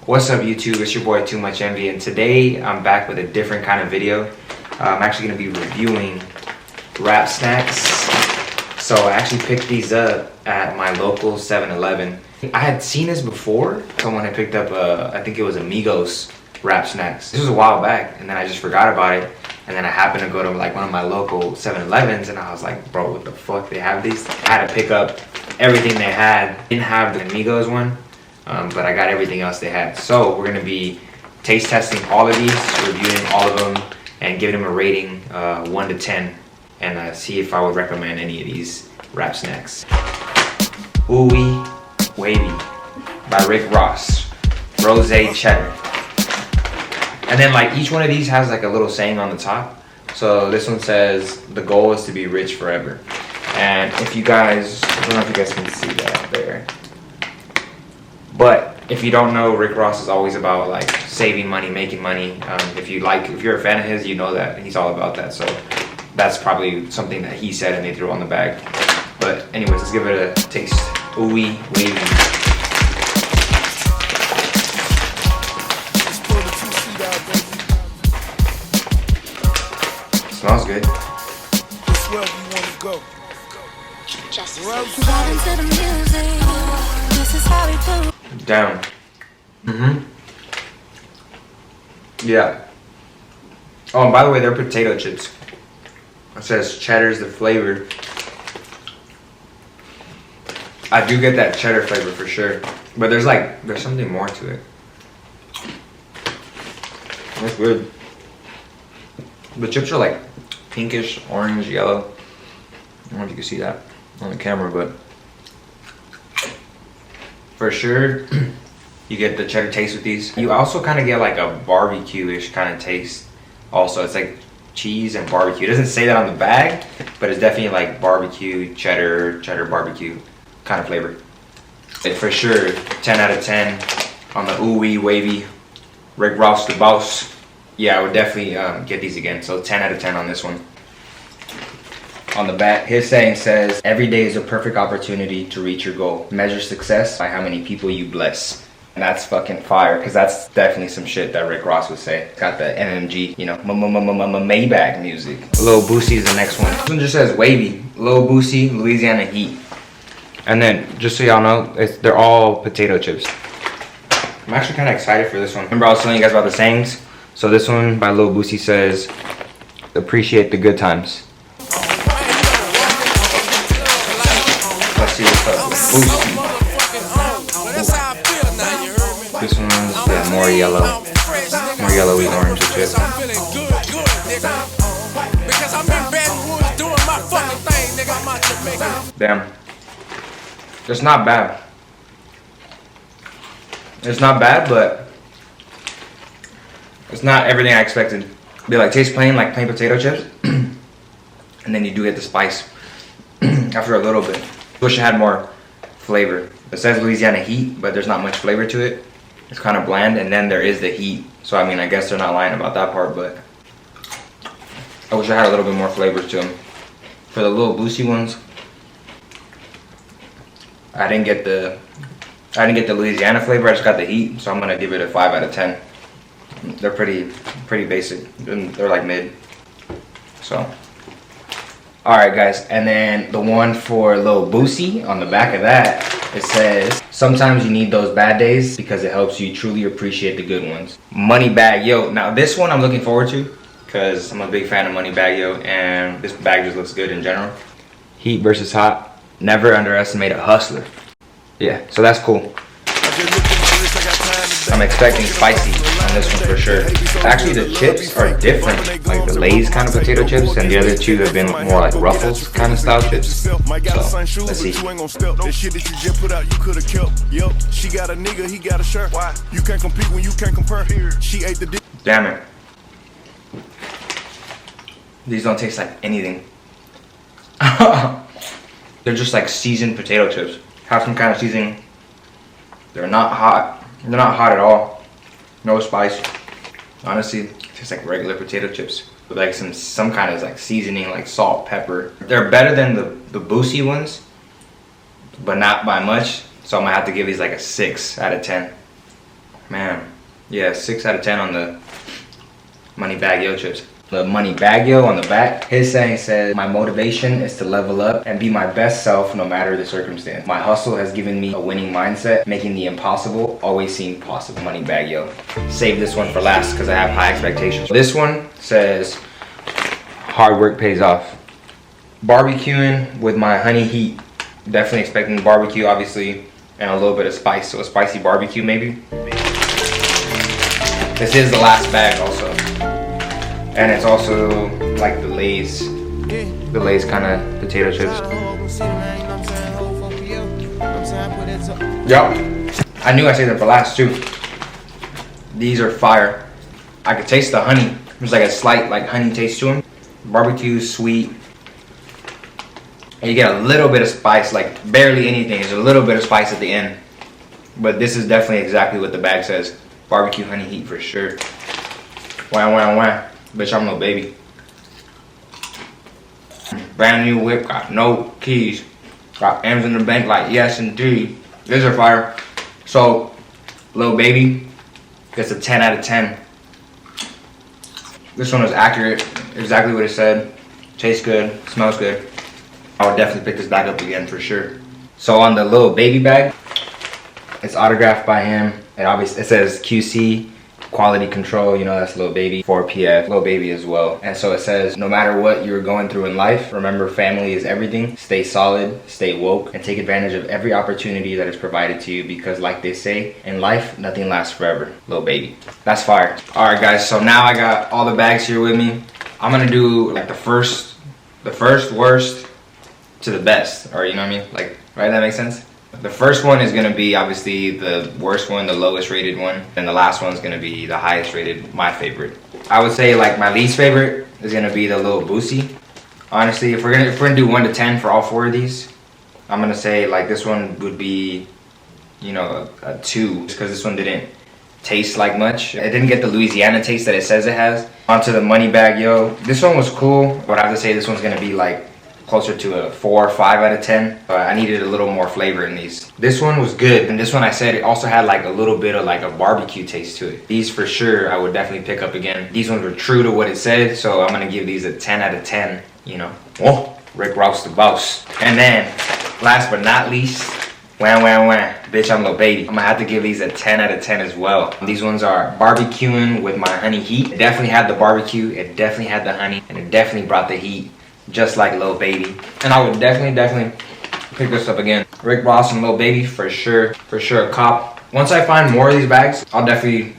What's up YouTube, it's your boy Too Much Envy, and today I'm back with a different kind of video. I'm actually going to be reviewing Rap Snacks. So I actually picked these up at my local 7-Eleven. I had seen this before. Someone had picked up I think it was Amigos Rap Snacks. This was a while back, and then I just forgot about it. And then I happened to go to like one of my local 7-Elevens, and I was like, bro, what the fuck, they have these? I had to pick up everything they had. Didn't have the Amigos one. But I got everything else they had. So we're gonna be taste testing all of these, reviewing all of them, and giving them a rating 1 to 10, and see if I would recommend any of these Rap Snacks. Ooey Wavy by Rick Ross, Rose Cheddar. And then like each one of these has like a little saying on the top. So this one says, the goal is to be rich forever. And if you guys, I don't know if you guys can see that there. But if you don't know, Rick Ross is always about like saving money, making money. If you're a fan of his, you know that he's all about that. So that's probably something that he said and they threw on the bag. But anyways, let's give it a taste. Ooey Wavy. Smells good. Down. Yeah. Oh, and by the way, they're potato chips. It says cheddar's the flavor. I do get that cheddar flavor for sure, but there's something more to it. That's good. The chips are like pinkish, orange, yellow. I don't know if you can see that on the camera, but for sure you get the cheddar taste with these. You also kind of get like a barbecue-ish kind of taste also. It's like cheese and barbecue. It doesn't say that on the bag, but it's definitely like barbecue, cheddar barbecue kind of flavor. And for sure 10 out of 10 on the Ooey Wavy Rick Ross the boss. Yeah, I would definitely get these again. So 10 out of 10 on this one. On the back, his saying says, every day is a perfect opportunity to reach your goal. Measure success by how many people you bless. And that's fucking fire, because that's definitely some shit that Rick Ross would say. Got the MMG, you know, Maybach music. Lil Boosie is the next one. This one just says Wavy. Lil Boosie, Louisiana Heat. And then, just so y'all know, they're all potato chips. I'm actually kind of excited for this one. Remember I was telling you guys about the sayings? So this one by Lil Boosie says, appreciate the good times. Let's see what's up with Boosie. This one's more yellow. More yellowy orange chip. Damn. It's not bad. It's not bad, but it's not everything I expected. They like taste plain, like plain potato chips. And then you do get the spice after a little bit. Wish it had more flavor. It says Louisiana Heat, but there's not much flavor to it. It's kind of bland, and then there is the heat. So I mean, I guess they're not lying about that part, but I wish I had a little bit more flavor to them. For the Lil Boosie ones, I didn't get the Louisiana flavor. I just got the heat, so I'm gonna give it a 5 out of 10. They're pretty basic. They're like mid. So. Alright guys, and then the one for Lil Boosie, on the back of that, it says, sometimes you need those bad days because it helps you truly appreciate the good ones. Moneybagg Yo. Now this one I'm looking forward to because I'm a big fan of Moneybagg Yo, and this bag just looks good in general. Heat versus hot. Never underestimate a hustler. Yeah, so that's cool. I'm expecting spicy on this one for sure. Actually, the chips are different. Like the Lay's kind of potato chips, and the other two have been more like Ruffles kind of style chips. So, let's see. Damn it. These don't taste like anything. They're just like seasoned potato chips. Have some kind of seasoning. They're not hot. They're not hot at all. No spice. Honestly, it tastes like regular potato chips with like some kind of like seasoning, like salt, pepper. They're better than the Boosie ones, but not by much. So I'm gonna have to give these like a 6 out of 10. Man, Yeah, 6 out of 10 on the Money Bag Yo chips. The Money Bag Yo on the back, his saying says, my motivation is to level up and be my best self no matter the circumstance. My hustle has given me a winning mindset, making the impossible always seem possible. Money Bag Yo. Save this one for last because I have high expectations. This one says, hard work pays off. Barbecuing with my honey heat. Definitely expecting barbecue, obviously, and a little bit of spice. So a spicy barbecue maybe. This is the last bag also. And it's also like the Lay's kind of potato chips. Yup. I knew I saved them for last too. These are fire. I could taste the honey. There's like a slight like honey taste to them. Barbecue, sweet. And you get a little bit of spice, like barely anything. There's a little bit of spice at the end. But this is definitely exactly what the bag says. Barbecue honey heat for sure. Wah, wah, wah. Bitch, I'm no baby. Brand new whip, got no keys. Got M's in the bank like yes indeed. These are fire. So, Lil Baby gets a 10 out of 10. This one was accurate, exactly what it said. Tastes good, smells good. I would definitely pick this bag up again for sure. So on the Lil Baby bag, it's autographed by him. It says QC. Quality control, you know, that's Lil Baby. 4PF, Lil Baby as well. And so it says, no matter what you're going through in life, remember family is everything. Stay solid, stay woke, and take advantage of every opportunity that is provided to you because like they say, in life, nothing lasts forever. Lil Baby. That's fire. All right, guys, so now I got all the bags here with me. I'm gonna do like the first worst to the best, or you know what I mean? Like, right, that makes sense? The first one is going to be obviously the worst one, the lowest rated one. And the last one is going to be the highest rated, my favorite. I would say like my least favorite is going to be the Lil Boosie. Honestly, if we're gonna do 1 to 10 for all 4 of these, I'm going to say like this one would be, you know, a 2. Just because this one didn't taste like much. It didn't get the Louisiana taste that it says it has. Onto the Money Bag Yo. This one was cool, but I have to say this one's going to be like closer to a 4 or 5 out of 10. But I needed a little more flavor in these. This one was good, and this one I said it also had like a little bit of like a barbecue taste to it. These for sure I would definitely pick up again. These ones were true to what it said, so I'm gonna give these a 10 out of 10, you know. Oh, Rick Ross the boss. And then last but not least, wham wham wham, bitch, I'm Lil Baby. I'm gonna have to give these a 10 out of 10 as well. These ones are barbecuing with my honey heat. It definitely had the barbecue, it definitely had the honey, and it definitely brought the heat. Just like Lil Baby. And I would definitely pick this up again. Rick Ross and Lil Baby for sure a cop. Once I find more of these bags, I'll definitely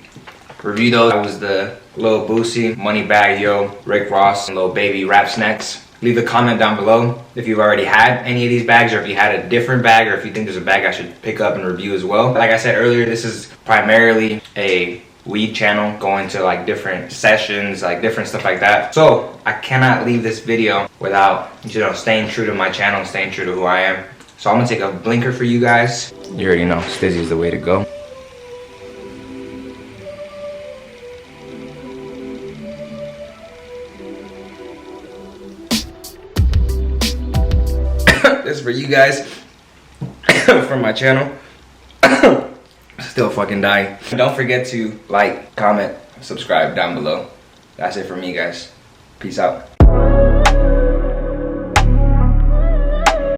review those. That was the Lil Boosie, Money Bag Yo, Rick Ross, and Lil Baby Rap Snacks. Leave a comment down below if you've already had any of these bags, or if you had a different bag, or if you think there's a bag I should pick up and review as well. Like I said earlier, this is primarily a weed channel, going to like different sessions, like different stuff like that. So I cannot leave this video without, you know, staying true to my channel, staying true to who I am. So I'm gonna take a blinker for you guys. You already know, Stizzy's the way to go. This is for you guys from my channel. Still fucking dying. Don't forget to like, comment, subscribe down below. That's it for me, guys. Peace out.